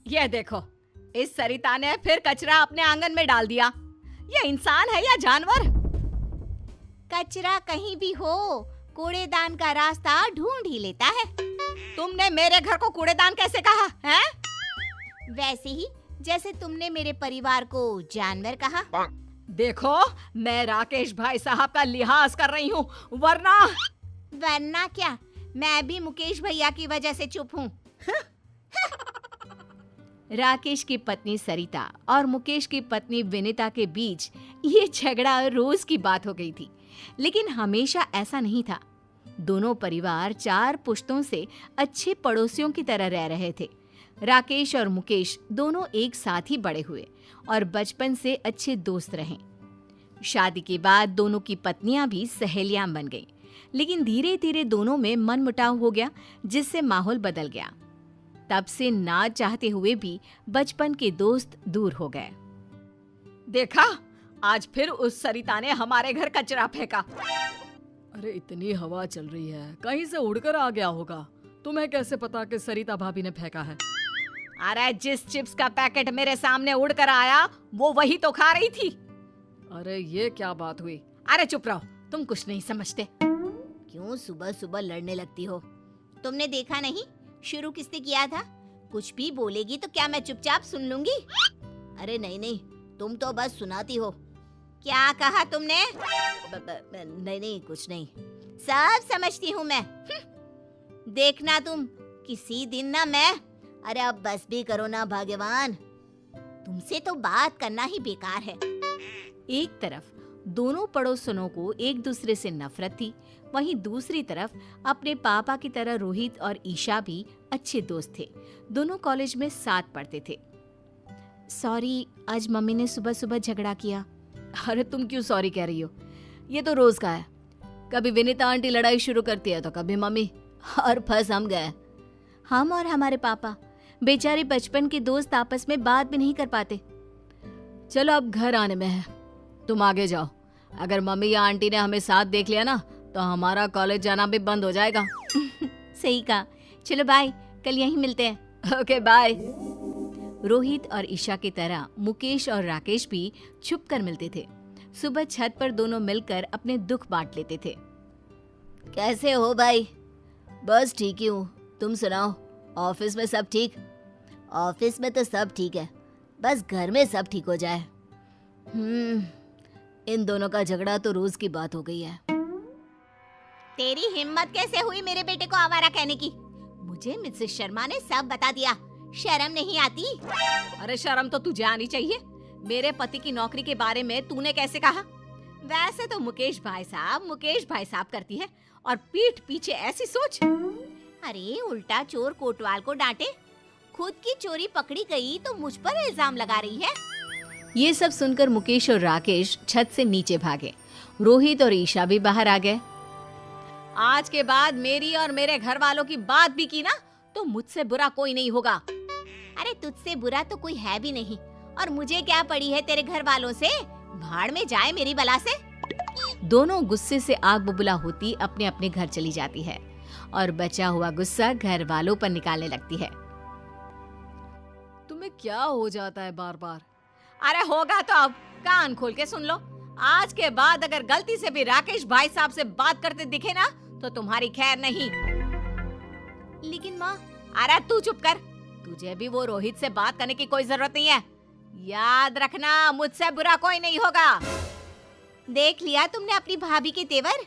ये देखो, इस सरिता ने फिर कचरा अपने आंगन में डाल दिया। ये इंसान है या जानवर? कचरा कहीं भी हो, कूड़ेदान का रास्ता ढूंढ ही लेता है। तुमने मेरे घर को कूड़ेदान कैसे कहा है? वैसे ही जैसे तुमने मेरे परिवार को जानवर कहा। देखो, मैं राकेश भाई साहब का लिहाज कर रही हूँ, वरना क्या, मैं भी मुकेश भैया की वजह से चुप हूँ। राकेश की पत्नी सरिता और मुकेश की पत्नी विनीता के बीच ये झगड़ा रोज की बात हो गई थी, लेकिन हमेशा ऐसा नहीं था। दोनों परिवार 4 पुश्तों से अच्छे पड़ोसियों की तरह रह रहे थे। राकेश और मुकेश दोनों एक साथ ही बड़े हुए और बचपन से अच्छे दोस्त रहे। शादी के बाद दोनों की पत्नियां भी सहेलियां बन गईं, लेकिन धीरे धीरे दोनों में मनमुटाव हो गया, जिससे माहौल बदल गया। तब से ना चाहते हुए भी बचपन के दोस्त दूर हो गए। देखा, आज फिर उस सरिता ने हमारे घर कचरा फेंका। अरे इतनी हवा चल रही है, कहीं से उड़कर आ गया होगा। तुम्हें कैसे पता कि सरिता भाभी ने फेंका है? अरे जिस चिप्स का पैकेट मेरे सामने उड़कर आया, वो वही तो खा रही थी। अरे ये क्या बात हुई? अरे चुप रहो, तुम कुछ नहीं समझते। क्यों सुबह सुबह लड़ने लगती हो? तुमने देखा नहीं शुरू किसने किया था? कुछ भी बोलेगी तो क्या मैं चुपचाप सुन लूंगी? अरे नहीं, तुम तो बस सुनाती हो। क्या कहा तुमने? नहीं, कुछ नहीं, सब समझती हूँ मैं। देखना तुम, किसी दिन ना मैं। अरे अब बस भी करो ना भाग्यवान, तुमसे तो बात करना ही बेकार है। एक तरफ दोनों पड़ोसनों को एक दूसरे से नफरत थी, वहीं दूसरी तरफ अपने पापा की तरह रोहित और ईशा भी अच्छे दोस्त थे। दोनों कॉलेज में साथ पढ़ते थे। सॉरी, आज मम्मी ने सुबह सुबह झगड़ा किया। अरे तुम क्यों सॉरी कह रही हो? ये तो रोज का है। कभी विनीता आंटी लड़ाई शुरू करती है तो कभी मम्मी, और फंस हम गए। हम और हमारे पापा बेचारे बचपन के दोस्त आपस में बात भी नहीं कर पाते। चलो अब घर आने में है, तुम आगे जाओ। अगर मम्मी या आंटी ने हमें साथ देख लिया ना तो हमारा कॉलेज जाना भी बंद हो जाएगा। सही कहा, चलो बाय, कल यहीं मिलते हैं। Okay bye. रोहित और ईशा की तरह मुकेश और राकेश भी छुप कर मिलते थे। सुबह छत पर दोनों मिलकर अपने दुख बांट लेते थे। कैसे हो भाई? बस ठीक ही हूँ, तुम सुनाओ, ऑफिस में सब ठीक? ऑफिस में तो सब ठीक है, बस घर में सब ठीक हो जाए। इन दोनों का झगड़ा तो रोज की बात हो गई है। तेरी हिम्मत कैसे हुई मेरे बेटे को आवारा कहने की? मुझे मिसेस शर्मा ने सब बता दिया, शर्म नहीं आती? अरे शर्म तो तुझे आनी चाहिए। मेरे पति की नौकरी के बारे में तूने कैसे कहा? वैसे तो मुकेश भाई साहब करती है, और पीठ पीछे ऐसी सोच। अरे उल्टा चोर कोतवाल को डांटे, खुद की चोरी पकड़ी गई तो मुझ पर इल्जाम लगा रही है। ये सब सुनकर मुकेश और राकेश छत से नीचे भागे। रोहित और ईशा भी बाहर आ गए। आज के बाद मेरी और मेरे घर वालों की बात भी की ना तो मुझसे बुरा कोई नहीं होगा। अरे तुझसे बुरा तो कोई है भी नहीं, और मुझे क्या पड़ी है तेरे घर वालों से? भाड़ में जाए मेरी बला से। दोनों गुस्से से आग बबूला होती अपने अपने घर चली जाती है और बचा हुआ गुस्सा घर वालों पर निकालने लगती है। तुम्हें क्या हो जाता है बार बार? अरे होगा तो अब कान खोल के सुन लो। आज के बाद अगर गलती से भी राकेश भाई साहब से बात करते दिखे ना तो तुम्हारी खैर नहीं। लेकिन माँ। अरे तू चुप कर, तुझे भी वो रोहित से बात करने की कोई जरूरत नहीं है। याद रखना, मुझसे बुरा कोई नहीं होगा। देख लिया तुमने अपनी भाभी के तेवर?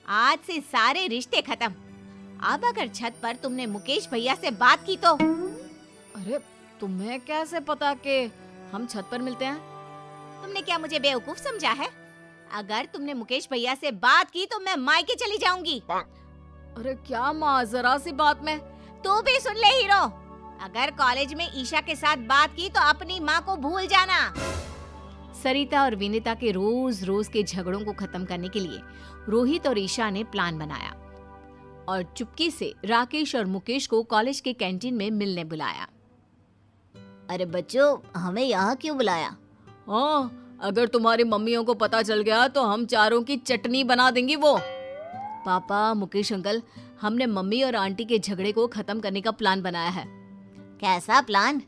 आज से सारे रिश्ते खत्म। अब अगर छत पर तुमने मुकेश भैया से बात की तो। अरे तुम्हें कैसे पता कि हम छत पर मिलते हैं? तुमने क्या मुझे बेवकूफ समझा है? अगर तुमने मुकेश भैया से बात की तो मैं मायके चली जाऊंगी। अरे क्या माँ, जरा सी बात में। तू भी सुन ले हीरो, अगर कॉलेज में ईशा के साथ बात की तो अपनी माँ को भूल जाना। सरिता और विनीता के रोज रोज के झगड़ों को खत्म करने के लिए रोहित और ईशा ने प्लान बनाया और चुपके से राकेश और मुकेश को कॉलेज के कैंटीन में मिलने बुलाया। अरे बच्चों, हमें यहाँ क्यों बुलाया? हाँ, अगर तुम्हारी मम्मियों को पता चल गया तो हम चारों की चटनी बना देंगी वो। पापा, मुकेश अंकल, हमने मम्मी और आंटी के झगड़े को खत्म करने का प्लान बनाया है। कैसा प्लान?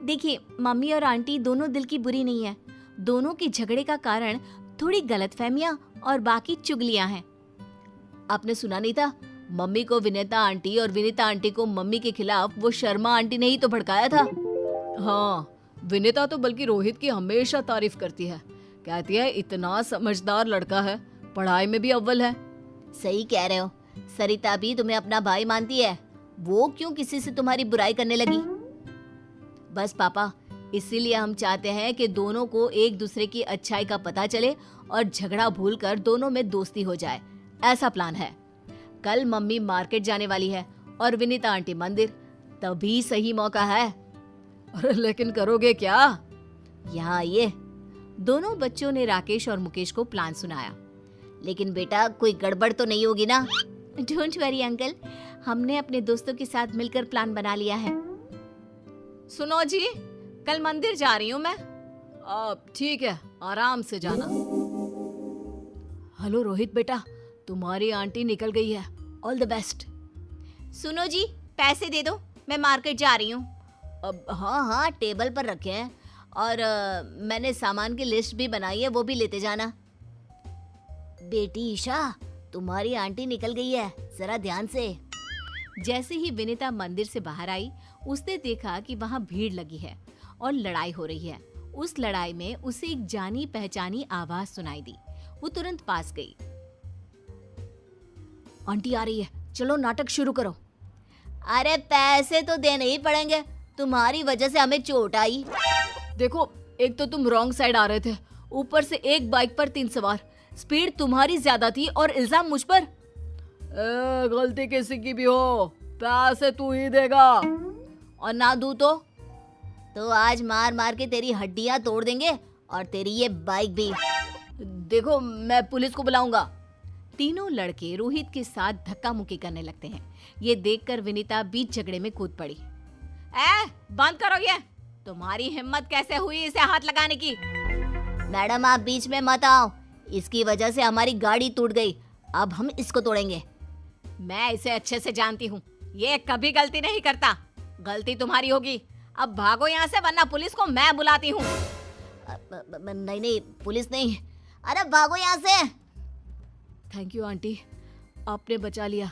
देखिए, मम्मी और आंटी दोनों दिल की बुरी नहीं है। दोनों के झगड़े का कारण थोड़ी गलतफहमियां और बाकी चुगलियां हैं। आपने सुना नहीं था, मम्मी को विनीता आंटी और विनीता आंटी को मम्मी के खिलाफ वो शर्मा आंटी ने ही तो भड़काया था। हाँ, विनीता तो बल्कि रोहित की हमेशा तारीफ करती है। कहती है इतना समझदार लड़का है, पढ़ाई में भी अव्वल है। सही कह रहे हो। सरिता भी तुम्हें अपना भाई मानती है, वो क्यों किसी से तुम्हारी बुराई करने लगी? बस पापा, इसीलिए हम चाहते हैं कि दोनों को एक दूसरे की अच्छाई का पता चले और झगड़ा भूलकर दोनों में दोस्ती हो जाए। ऐसा प्लान है। कल मम्मी मार्केट जाने वाली है और विनीता आंटी मंदिर, तभी सही मौका है। अरे लेकिन करोगे क्या? यहाँ आइए। दोनों बच्चों ने राकेश और मुकेश को प्लान सुनाया। लेकिन बेटा, कोई गड़बड़ तो नहीं होगी ना? डोंट वरी अंकल, हमने अपने दोस्तों के साथ मिलकर प्लान बना लिया है। सुनो जी, कल मंदिर जा रही हूँ मैं। अब ठीक है, आराम से जाना। हेलो रोहित बेटा, तुम्हारी आंटी निकल गई है। All the best. सुनो जी, पैसे दे दो, मैं मार्केट जा रही हूँ। अब हाँ, टेबल पर रखे हैं और मैंने सामान की लिस्ट भी बनाई है, वो भी लेते जाना। बेटी ईशा, तुम्हारी आंटी निकल गई है, जरा ध्यान से। जैसे ही विनीता मंदिर से बाहर आई, उसने देखा कि वहाँ भीड़ लगी है और लड़ाई हो रही है। उस लड़ाई में उसे एक जानी पहचानी आवाज सुनाई दी। वो तुरंत पास गई। आंटी आ रही है, चलो नाटक शुरू करो। अरे पैसे तो देने ही पड़ेंगे, तुम्हारी वजह से हमें चोट आई। देखो, एक तो तुम रॉन्ग साइड आ रहे थे, ऊपर से एक बाइक पर 3 सवार, स्पीड तुम्हारी ज्यादा थी और इल्जाम मुझ पर। गलती किसी की भी हो, पैसे तू ही देगा। और ना दूं तो आज मार मार के तेरी हड्डियां तोड़ देंगे और तेरी ये बाइक भी। देखो, मैं पुलिस को बुलाऊंगा। तीनों लड़के रोहित के साथ धक्का मुक्की करने लगते हैं। ये देखकर विनीता बीच झगड़े में कूद पड़ी। बंद करो ये। तुम्हारी हिम्मत कैसे हुई इसे हाथ लगाने की? मैडम, आप बीच में मत आओ, इसकी वजह से हमारी गाड़ी टूट गई, अब हम इसको तोड़ेंगे। मैं इसे अच्छे से जानती हूँ, ये कभी गलती नहीं करता। गलती तुम्हारी होगी। अब भागो यहाँ से, वरना पुलिस को मैं बुलाती हूँ। नहीं, पुलिस नहीं। अरे भागो यहाँ से। थैंक यू आंटी, आपने बचा लिया।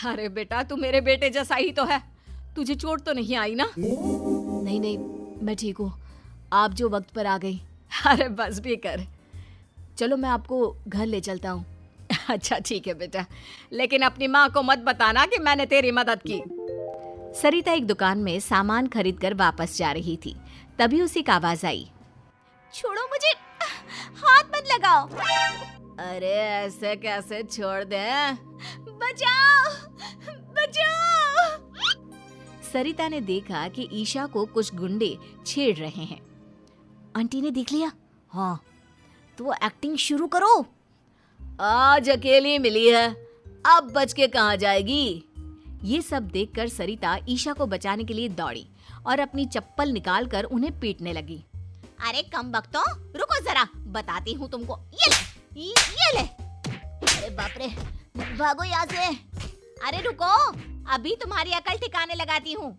अरे बेटा, तू मेरे बेटे जैसा ही तो है। तुझे चोट तो नहीं आई ना? नहीं, मैं ठीक हूँ। आप जो वक्त पर आ गई। अरे बस भी कर। चलो मैं आपको घर ले चलता हूँ। अच्छा ठीक है बेटा, लेकिन अपनी माँ को मत बताना कि मैंने तेरी मदद की। सरिता एक दुकान में सामान खरीद कर वापस जा रही थी। तभी उसे एक आवाज आई। छोड़ो मुझे, हाथ मत लगाओ। अरे ऐसे कैसे छोड़ दे? बचाओ, बचाओ। सरिता ने देखा कि ईशा को कुछ गुंडे छेड़ रहे हैं। आंटी ने देख लिया? हाँ, तो एक्टिंग शुरू करो। आज अकेली मिली है, अब बच के कहाँ जाएगी? ये सब देखकर सरिता ईशा को बचाने के लिए दौड़ी और अपनी चप्पल निकालकर उन्हें पीटने लगी। अरे कम बख्तों, रुको जरा, बताती हूँ तुमको। ये ले। अरे बाप रे, भागो यहाँ से। अरे रुको, अभी तुम्हारी अकल ठिकाने लगाती हूँ।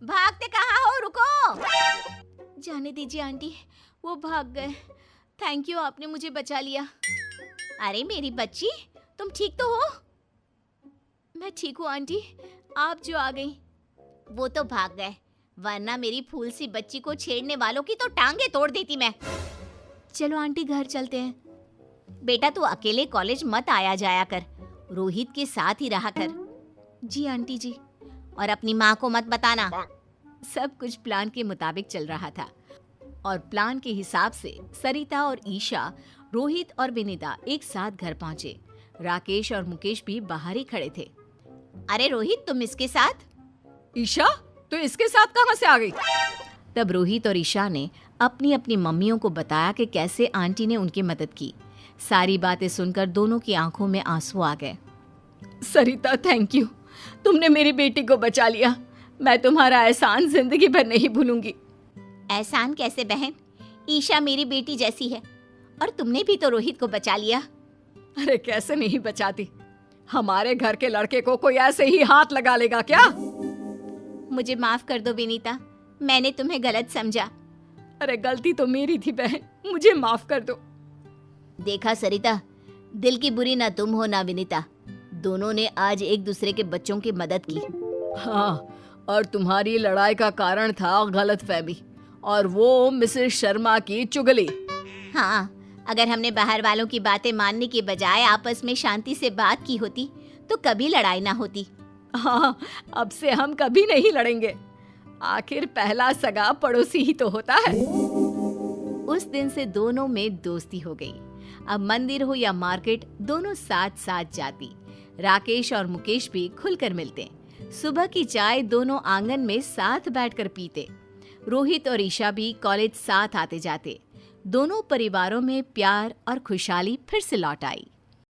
भागते कहाँ हो? रुको। जाने दीजिए आंटी, वो भाग गए। थैंक यू, आपने मुझे बचा लिया। अरे मेरी बच्ची, तुम ठीक तो हो? मैं ठीक हूँ आंटी, आप जो आ गई। वो तो भाग गए, वरना मेरी फूल सी बच्ची को छेड़ने वालों की तो टांगे तोड़ देती मैं। चलो आंटी, घर चलते हैं। बेटा, तू अकेले कॉलेज मत आया जाया कर, रोहित के साथ ही रहा कर। जी आंटी जी। और अपनी माँ को मत बताना। सब कुछ प्लान के मुताबिक चल रहा था और प्लान के हिसाब से सरिता और ईशा, रोहित और विनीता एक साथ घर पहुंचे। राकेश और मुकेश भी बाहर ही खड़े थे। अरे रोहित, तुम इसके साथ? ईशा, तो इसके साथ कहाँ से आ गई? तब रोहित और ईशा ने अपनी अपनी मम्मियों को बताया कि कैसे आंटी ने उनकी मदद की। सारी बातें सुनकर दोनों की आंखों में आंसू आ गए। सरिता, थैंक यू, तुमने मेरी बेटी को बचा लिया। मैं तुम्हारा एहसान जिंदगी भर नहीं भूलूंगी। एहसान कैसे बहन, ईशा मेरी बेटी जैसी है और तुमने भी तो रोहित को बचा लिया। अरे कैसे नहीं बचाती, हमारे घर के लड़के को कोई ऐसे ही हाथ लगा लेगा क्या? मुझे माफ कर दो विनीता, मैंने तुम्हें गलत समझा। अरे गलती तो मेरी थी बहन, मुझे माफ कर दो। देखा सरिता, दिल की बुरी ना तुम हो ना विनीता, दोनों ने आज एक दूसरे के बच्चों की मदद की। हाँ, और तुम्हारी लड़ाई का कारण था गलतफहमी और वो मिसेस शर्मा की चुगली। हाँ, अगर हमने बाहर वालों की बातें मानने के बजाय आपस में शांति से बात की होती तो कभी लड़ाई ना होती। हाँ, अब से हम कभी नहीं लड़ेंगे। आखिर पहला सगा पड़ोसी ही तो होता है। उस दिन से दोनों में दोस्ती हो गई। अब मंदिर हो या मार्केट, दोनों साथ साथ जाती। राकेश और मुकेश भी खुलकर मिलते। सुबह की चाय दोनों आंगन में साथ बैठकर पीते। रोहित और ईशा भी कॉलेज साथ आते जाते। दोनों परिवारों में प्यार और खुशहाली फिर से लौट आई।